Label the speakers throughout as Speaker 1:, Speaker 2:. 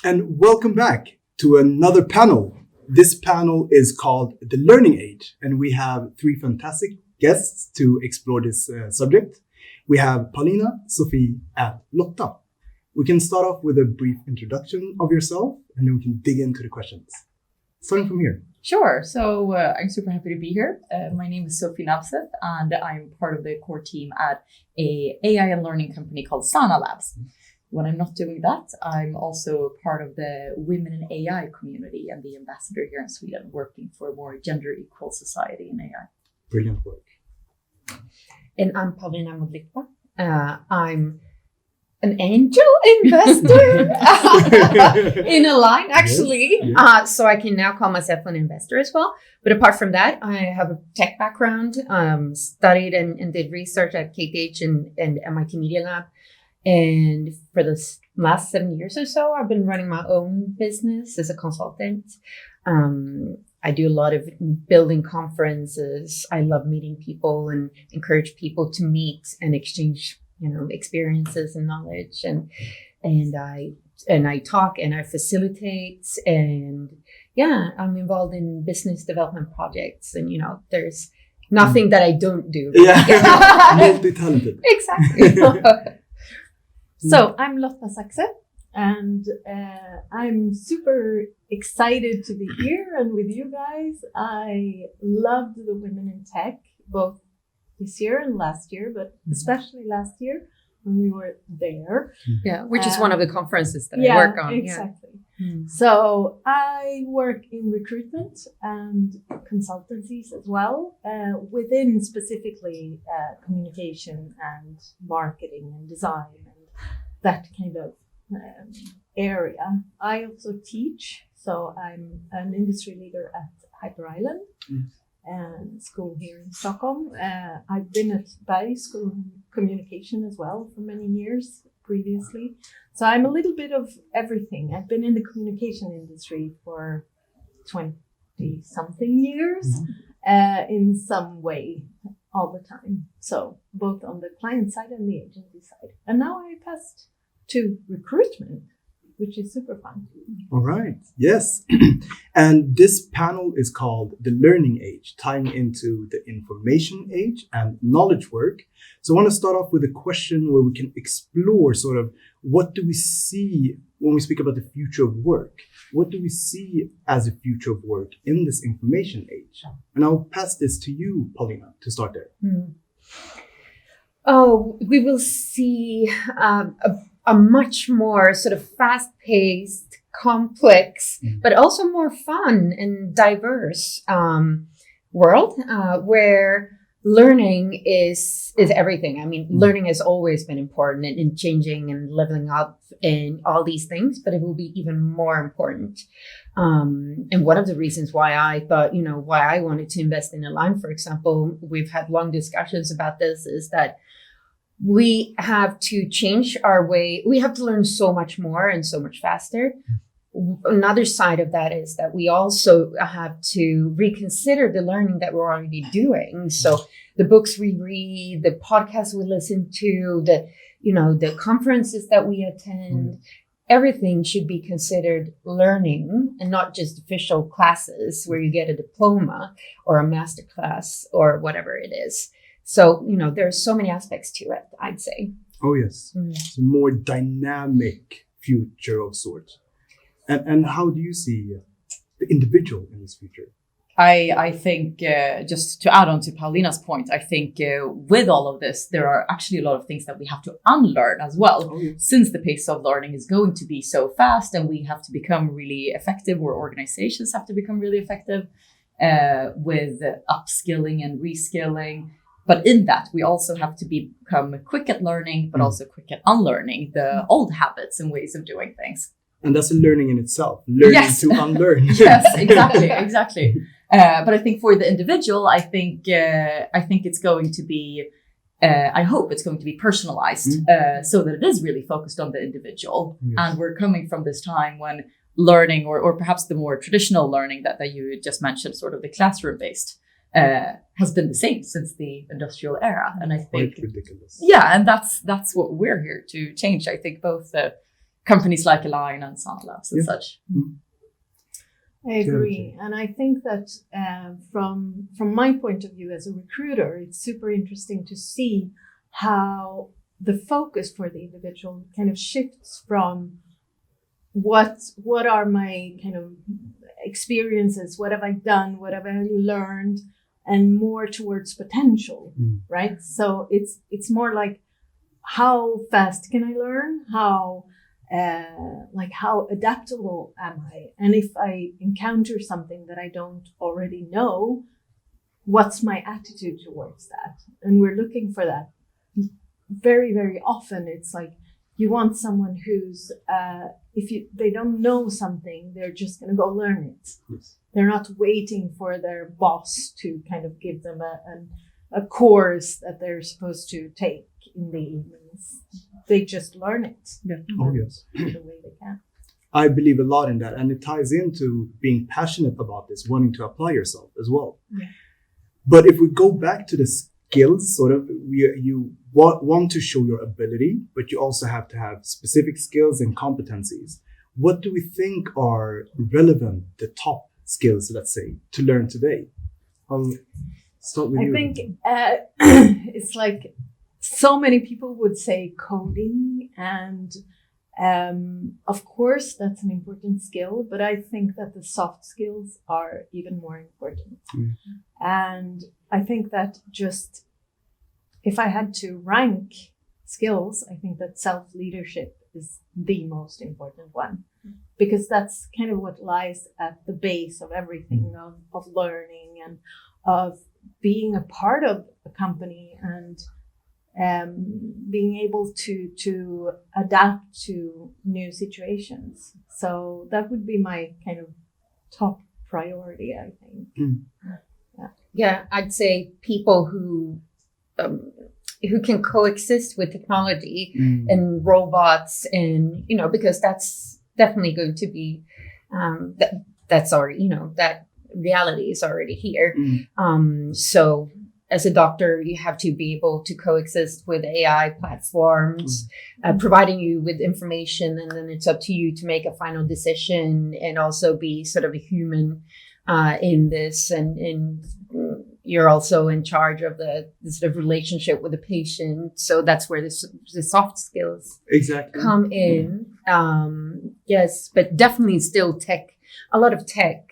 Speaker 1: And welcome back to another panel. This panel is called The Learning Age, and we have three fantastic guests to explore this subject. We have Paulina, Sofie, and Lotta. We can start off with a brief introduction of yourself, and then we can dig into the questions. Starting from here.
Speaker 2: Sure. So I'm super happy to be here. My name is Sofie Nabseth, and I'm part of the core team at a AI and learning company called Sana Labs. When I'm not doing that, I'm also part of the Women in AI community and the ambassador here in Sweden, working for a more gender equal society in AI.
Speaker 1: Brilliant work.
Speaker 3: And I'm Paulina Modlitba. I'm an angel investor in Aline, actually.
Speaker 1: Yes.
Speaker 3: So I can now call myself an investor as well. But apart from that, I have a tech background, studied and did research at KTH and MIT Media Lab. And for the last 7 years or so, I've been running my own business as a consultant. I do a lot of building conferences. I love meeting people and encourage people to meet and exchange, experiences and knowledge. And I talk and I facilitate. And yeah, I'm involved in business development projects. And there's nothing that I don't do.
Speaker 1: Yeah, multi-talented.
Speaker 3: Exactly.
Speaker 4: So I'm Lotta Saxe, and I'm super excited to be here and with you guys. I loved the Women in Tech, both this year and last year, but especially last year when we were there.
Speaker 3: Yeah, which is one of the conferences that I work on.
Speaker 4: Exactly. Yeah. So I work in recruitment and consultancies as well, within specifically communication and marketing and design. That kind of area. I also teach, so I'm an industry leader at Hyper Island and school here in Stockholm. I've been at Berg School of Communication as well for many years previously. So I'm a little bit of everything. I've been in the communication industry for 20-something years in some way all the time. So both on the client side and the agency side. And now I passed to recruitment, which is super fun.
Speaker 1: All right. Yes. And this panel is called The Learning Age, tying into the information age and knowledge work. So I want to start off with a question where we can explore sort of what do we see when we speak about the future of work? What do we see as a future of work in this information age? And I'll pass this to you, Paulina, to start there.
Speaker 3: Oh, we will see a much more sort of fast-paced, complex, but also more fun and diverse world where learning is everything. I mean, learning has always been important in changing and leveling up and all these things, but it will be even more important. And one of the reasons why I thought, why I wanted to invest in Aline, for example, we've had long discussions about this, is that we have to change our way. We have to learn so much more and so much faster. Another side of that is that we also have to reconsider the learning that we're already doing. So the books we read, the podcasts we listen to, the conferences that we attend, everything should be considered learning and not just official classes where you get a diploma or a master class or whatever it is. So, there are so many aspects to it, I'd say.
Speaker 1: Oh, yes. It's a more dynamic future of sorts. And how do you see the individual in this future?
Speaker 2: I think, just to add on to Paulina's point, I think with all of this, there are actually a lot of things that we have to unlearn as well, since the pace of learning is going to be so fast and we have to become really effective, or organizations have to become really effective with upskilling and reskilling. But in that, we also have to become quick at learning, but also quick at unlearning the old habits and ways of doing things.
Speaker 1: And that's a learning in itself, learning to unlearn.
Speaker 2: Yes, exactly. But I think for the individual, I think it's going to be, I hope it's going to be personalized so that it is really focused on the individual. Yes. And we're coming from this time when learning, or perhaps the more traditional learning that you just mentioned, sort of the classroom-based, has been the same since the industrial era. And I think,
Speaker 1: quite ridiculous.
Speaker 2: Yeah, and that's what we're here to change. I think both the companies like Aline and Labs and such.
Speaker 4: I agree, and I think that from my point of view as a recruiter, it's super interesting to see how the focus for the individual kind of shifts from what are my kind of experiences, what have I done, what have I learned, and more towards potential, right? So it's more like, how fast can I learn? How adaptable am I? And if I encounter something that I don't already know, what's my attitude towards that? And we're looking for that. Very, very often it's like, you want someone who's, they don't know something, they're just going to go learn it.
Speaker 1: Yes.
Speaker 4: They're not waiting for their boss to kind of give them a course that they're supposed to take in the evenings. They just learn it.
Speaker 1: Yeah. Oh, yes.
Speaker 4: The way they can.
Speaker 1: I believe a lot in that. And it ties into being passionate about this, wanting to apply yourself as well.
Speaker 4: Yeah.
Speaker 1: But if we go back to the skills, sort of, you want to show your ability, but you also have to have specific skills and competencies. What do we think are relevant, the top skills, let's say, to learn today? I'll start with you.
Speaker 4: I think it's like, so many people would say coding, and of course that's an important skill, but I think that the soft skills are even more important. And I think that just, if I had to rank skills, I think that self-leadership is the most important one, because that's kind of what lies at the base of everything, of learning and of being a part of a company, and being able to adapt to new situations. So that would be my kind of top priority, I think.
Speaker 3: Yeah, I'd say people who can coexist with technology and robots, and because that's definitely going to be that's already, that reality is already here. So as a doctor, you have to be able to coexist with AI platforms, providing you with information, and then it's up to you to make a final decision, and also be sort of a human in this. And you're also in charge of the sort of relationship with the patient. So that's where the soft skills come in. Yes, but definitely still a lot of tech.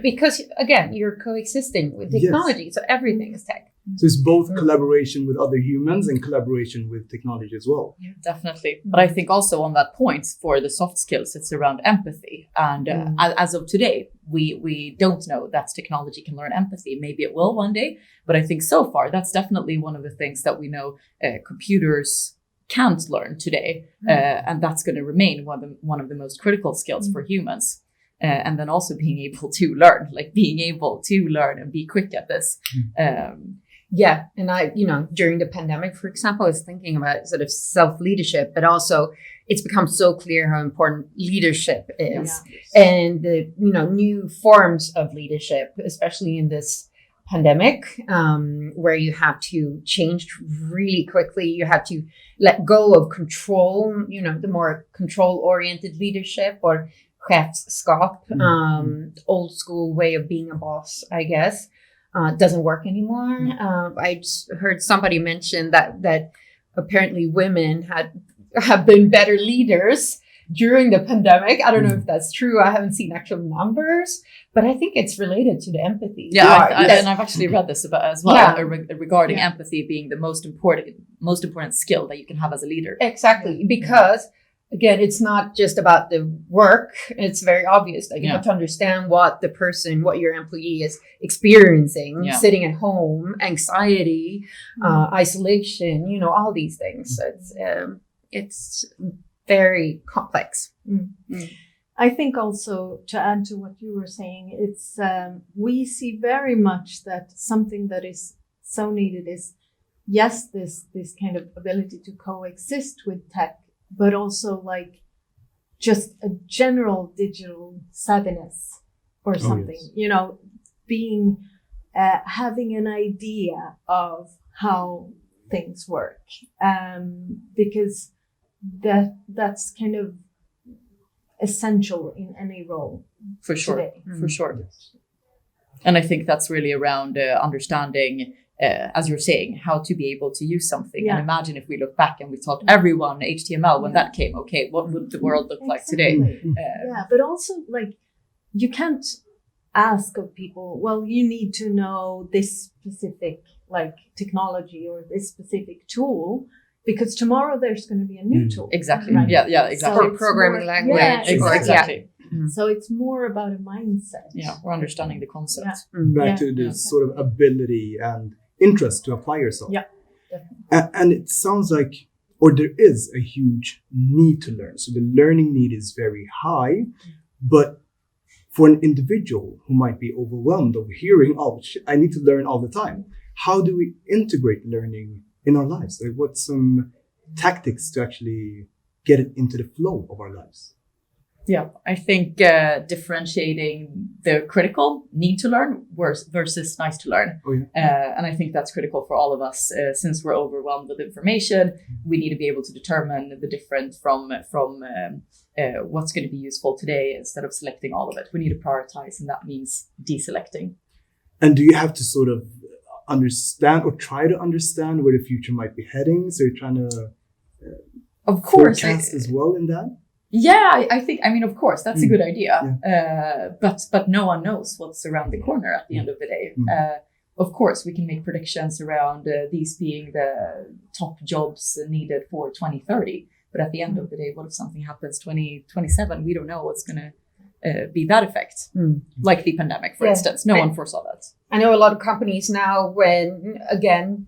Speaker 3: Because again, you're coexisting with technology, so everything is tech.
Speaker 1: So it's both collaboration with other humans and collaboration with technology as well.
Speaker 2: Yeah, definitely. But I think also on that point, for the soft skills, it's around empathy. And as of today, we don't know that technology can learn empathy. Maybe it will one day, but I think so far that's definitely one of the things that we know computers can't learn today, and that's going to remain one of the most critical skills for humans. And then also being able to learn and be quick at this.
Speaker 3: Yeah. And I, during the pandemic, for example, I was thinking about sort of self-leadership, but also it's become so clear how important leadership is, and the, new forms of leadership, especially in this pandemic, where you have to change really quickly. You have to let go of control, the more control-oriented leadership, or chefskap, old school way of being a boss, I guess, doesn't work anymore. I just heard somebody mention that apparently women have been better leaders during the pandemic. I don't know if that's true. I haven't seen actual numbers, but I think it's related to the empathy.
Speaker 2: And I've actually read this as well, regarding empathy being the most important skill that you can have as a leader.
Speaker 3: Exactly, because again, it's not just about the work. It's very obvious that you have to understand what your employee is experiencing, sitting at home, anxiety, isolation, all these things. So it's very complex.
Speaker 4: I think also, to add to what you were saying, it's we see very much that something that is so needed is, yes, this kind of ability to coexist with tech, but also like just a general digital savviness or something, being, having an idea of how things work, because that's kind of essential in any role.
Speaker 2: For sure,
Speaker 4: today.
Speaker 2: for sure. And I think that's really around understanding, as you're saying, how to be able to use something.
Speaker 4: Yeah.
Speaker 2: And imagine if we look back and we taught everyone HTML when that came. Okay, what would the world look like today?
Speaker 4: Yeah, but also like you can't ask of people, well, you need to know this specific like technology or this specific tool, because tomorrow there's going to be a new tool.
Speaker 2: Exactly.
Speaker 4: Right?
Speaker 2: Yeah, exactly.
Speaker 3: Or programming language.
Speaker 4: Yeah,
Speaker 2: exactly.
Speaker 4: So it's more about a mindset.
Speaker 2: Yeah, we're understanding the concept.
Speaker 1: Back to this sort of ability and interest to apply yourself.
Speaker 4: Yeah.
Speaker 1: And it sounds like, or there is a huge need to learn. So the learning need is very high, but for an individual who might be overwhelmed of hearing, oh, shit, I need to learn all the time. How do we integrate learning in our lives? Like, what's some tactics to actually get it into the flow of our lives?
Speaker 2: Yeah, I think differentiating the critical need to learn versus nice to learn.
Speaker 1: Oh, yeah.
Speaker 2: And I think that's critical for all of us. Since we're overwhelmed with information, we need to be able to determine the difference from what's going to be useful today instead of selecting all of it. We need to prioritize, and that means deselecting.
Speaker 1: And do you have to sort of understand or try to understand where the future might be heading? So you're trying to
Speaker 2: of course,
Speaker 1: forecast as well in that?
Speaker 2: Yeah, I think, I mean, of course, that's a good idea. But no one knows what's around the corner at the end of the day. Of course, we can make predictions around these being the top jobs needed for 2030. But at the end of the day, what if something happens 2027? We don't know what's going to be that effect. Like the pandemic, for instance. No one foresaw that.
Speaker 3: I know a lot of companies now, when, again,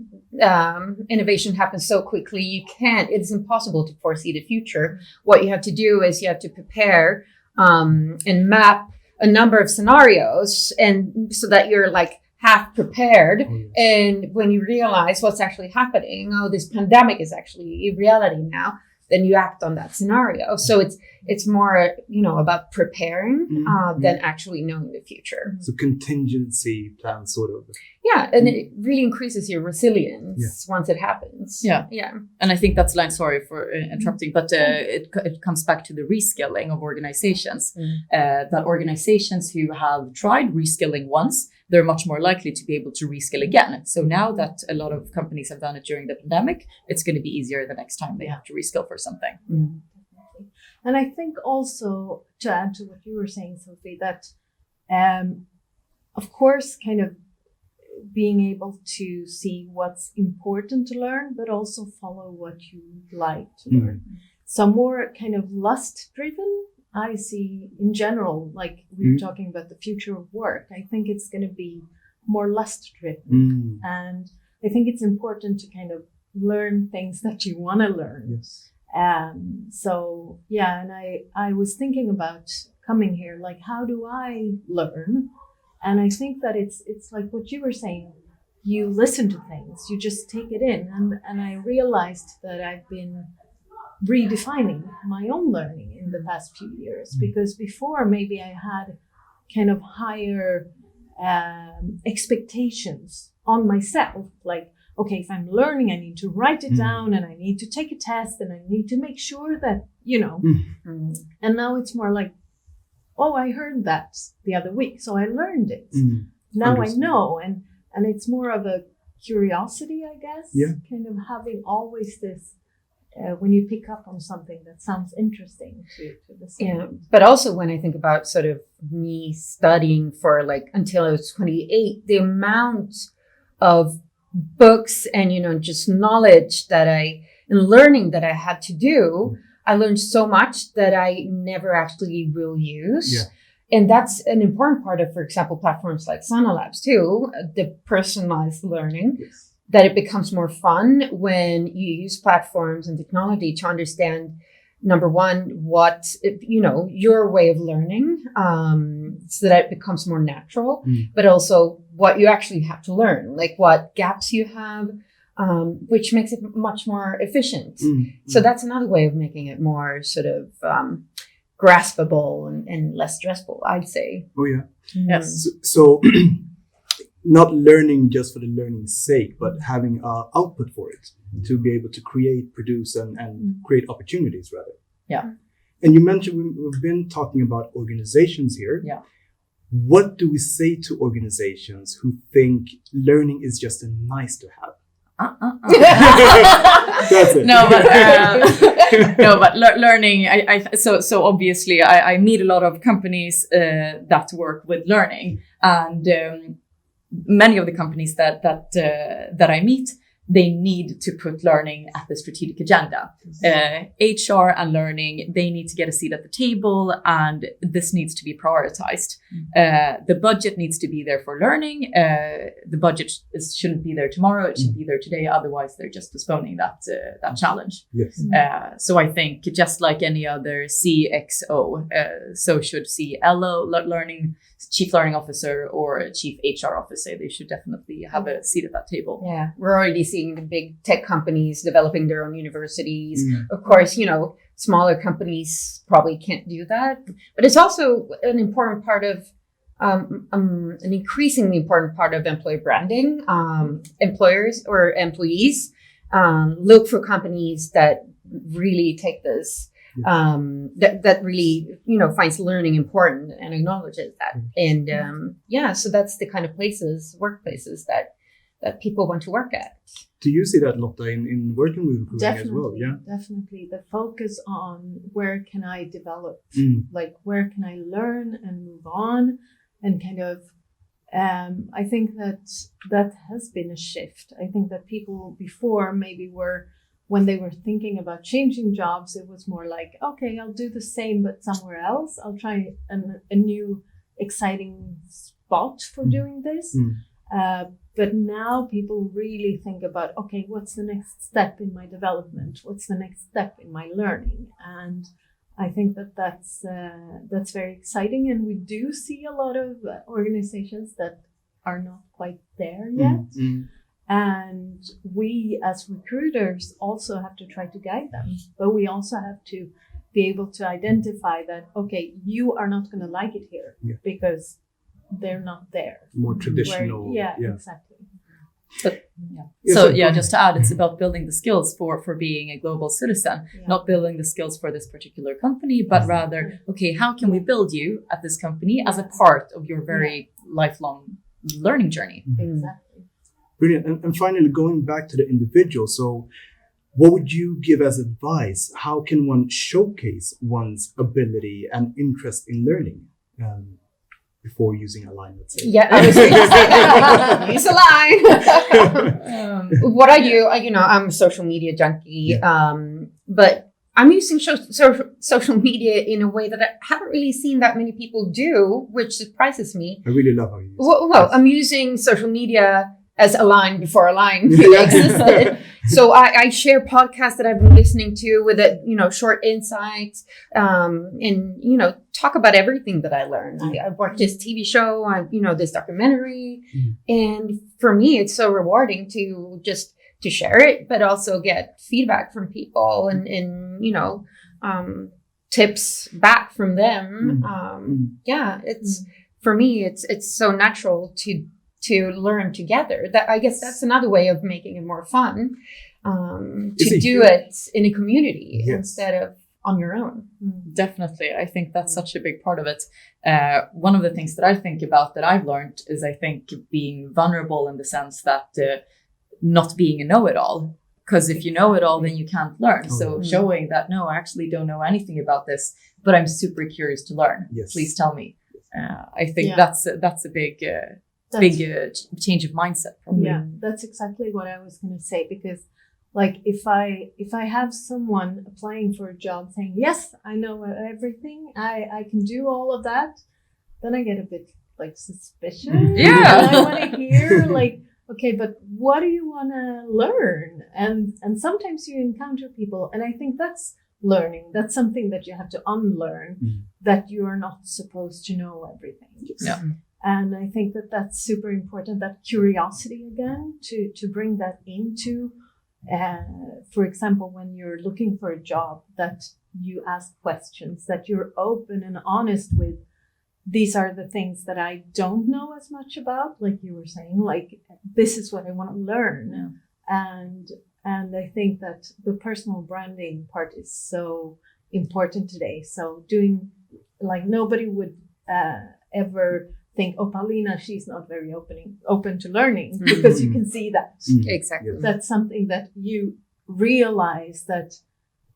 Speaker 3: innovation happens so quickly, it's impossible to foresee the future. What you have to do is you have to prepare and map a number of scenarios, and so that you're like half prepared. And when you realize what's actually happening, oh, this pandemic is actually a reality now, then you act on that scenario. So it's more, about preparing than actually knowing the future.
Speaker 1: So contingency plan, sort of.
Speaker 3: Yeah, and it really increases your resilience once it happens.
Speaker 2: Yeah. And I think that's line. Sorry for interrupting, but it comes back to the reskilling of organizations. That organizations who have tried reskilling once, they're much more likely to be able to reskill again. So now that a lot of companies have done it during the pandemic, it's going to be easier the next time they have to reskill for something.
Speaker 4: And I think also, to add to what you were saying, Sofie, that of course, kind of being able to see what's important to learn, but also follow what you like to learn. So more kind of lust driven, I see in general, like we were talking about the future of work, I think it's going to be more lust driven. And I think it's important to kind of learn things that you want to learn. So, yeah, and I was thinking about coming here, like, how do I learn? And I think that it's like what you were saying, you listen to things, you just take it in. And I realized that I've been redefining my own learning in the past few years, because before maybe I had kind of higher expectations on myself, like, okay, if I'm learning, I need to write it down, and I need to take a test, and I need to make sure that, and now it's more like, oh, I heard that the other week, so I learned it. Now I know, and it's more of a curiosity, I guess, kind of having always this, when you pick up on something that sounds interesting to listen.
Speaker 3: Yeah, but also when I think about sort of me studying for like until I was 28, the amount of books and, just knowledge and learning that I had to do, I learned so much that I never actually will use. And that's an important part of, for example, platforms like Sana Labs too, the personalized learning, that it becomes more fun when you use platforms and technology to understand, number one, what, your way of learning, so that it becomes more natural, but also what you actually have to learn, like what gaps you have, which makes it much more efficient. So that's another way of making it more sort of graspable and less stressful, I'd say.
Speaker 1: Oh, yeah.
Speaker 2: Yes.
Speaker 1: So not learning just for the learning's sake, but having output for it to be able to create, produce, and create opportunities, rather.
Speaker 2: Yeah.
Speaker 1: And you mentioned we've been talking about organizations here.
Speaker 2: Yeah.
Speaker 1: What do we say to organizations who think learning is just a nice to have? That's it.
Speaker 2: Learning. So obviously, I meet a lot of companies that work with learning, and many of the companies that I meet, they need to put learning at the strategic agenda. HR and learning, they need to get a seat at the table, and this needs to be prioritized. The budget needs to be there for learning. The budget shouldn't be there tomorrow. It should be there today. Otherwise, they're just postponing that challenge.
Speaker 1: Yes.
Speaker 2: So I think just like any other CXO, so should CLO, learning chief learning officer or chief HR officer. They should definitely have a seat at that table.
Speaker 3: Yeah, we're already seeing the big tech companies developing their own universities. Of course, smaller companies probably can't do that, but it's also an important part of an increasingly important part of employer branding. Employers or employees look for companies that really take this. That really, finds learning important and acknowledges that. And so that's the kind of workplaces that people want to work at.
Speaker 1: Do you see that, Lotta, in working with recruiting as well? Yeah,
Speaker 4: definitely. The focus on where can I develop, like where can I learn and move on, and kind of, I think that has been a shift. I think that people before maybe when they were thinking about changing jobs, it was more like, okay, I'll do the same, but somewhere else. I'll try a new, exciting spot for doing this. But now people really think about, okay, what's the next step in my development? What's the next step in my learning? And I think that's very exciting. And we do see a lot of organizations that are not quite there yet. And we as recruiters also have to try to guide them, but we also have to be able to identify that, okay, you are not going to like it here because they're not there.
Speaker 1: More traditional.
Speaker 4: Exactly.
Speaker 2: But, just to add, it's about building the skills for being a global citizen, not building the skills for this particular company, but rather, okay, how can we build you at this company as a part of your very lifelong learning journey?
Speaker 4: Exactly.
Speaker 1: Brilliant. And finally, going back to the individual. So what would you give as advice? How can one showcase one's ability and interest in learning before using Aline, let's say?
Speaker 3: Yeah, I was going to say, use Aline. What I do, I'm a social media junkie, but I'm using social media in a way that I haven't really seen that many people do, which surprises me.
Speaker 1: I really love how you use it.
Speaker 3: Well, I'm using social media as Aline before Aline existed. So I share podcasts that I've been listening to with short insights, and talk about everything that I learned. I watched this TV show, this documentary, and for me, it's so rewarding to share it, but also get feedback from people and tips back from them. It's for me, it's so natural to learn together. That I guess that's another way of making it more fun, to do it in a community instead of on your own.
Speaker 2: Definitely. I think that's such a big part of it. One of the things that I think about that I've learned is I think being vulnerable in the sense that not being a know-it-all. Because if you know it all, then you can't learn. So showing that, no, I actually don't know anything about this, but I'm super curious to learn.
Speaker 1: Yes.
Speaker 2: Please tell me. I think that's a big change of mindset. Probably.
Speaker 4: Yeah, that's exactly what I was going to say, because like if I have someone applying for a job saying, yes, I know everything, I can do all of that, then I get a bit like suspicious.
Speaker 2: Yeah.
Speaker 4: And I want to hear like, okay, but what do you want to learn? And sometimes you encounter people, and I think that's learning. That's something that you have to unlearn, that you are not supposed to know everything.
Speaker 2: Yeah.
Speaker 4: And I think that that's super important, that curiosity again, to bring that into, for example, when you're looking for a job, that you ask questions, that you're open and honest with, these are the things that I don't know as much about, like you were saying, like, this is what I want to learn. And I think that the personal branding part is so important today. So doing, like, nobody would ever think, oh, Paulina, she's not very open to learning, because you can see that.
Speaker 3: Exactly.
Speaker 4: That's something that you realize that,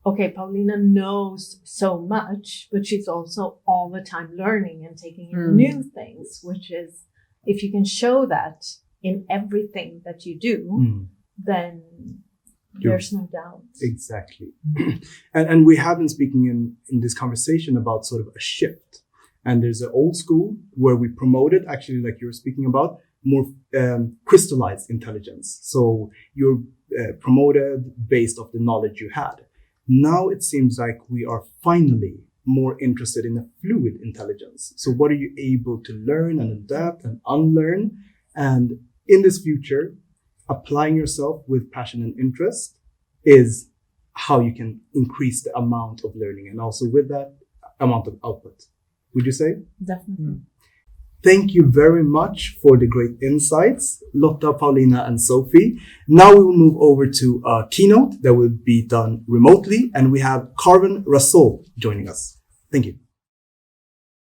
Speaker 4: okay, Paulina knows so much, but she's also all the time learning and taking in new things, which is, if you can show that in everything that you do, then there's no doubt.
Speaker 1: Exactly. And we have been speaking in this conversation about sort of a shift. And there's an old school where we promoted, actually, like you were speaking about, more crystallized intelligence. So you're promoted based off the knowledge you had. Now it seems like we are finally more interested in a fluid intelligence. So what are you able to learn and adapt and unlearn? And in this future, applying yourself with passion and interest is how you can increase the amount of learning, and also with that amount of output. Would you say?
Speaker 2: Definitely.
Speaker 1: Thank you very much for the great insights, Lotta, Paulina, and Sofie. Now we will move over to a keynote that will be done remotely, and we have Carmen Rasol joining us. Thank you.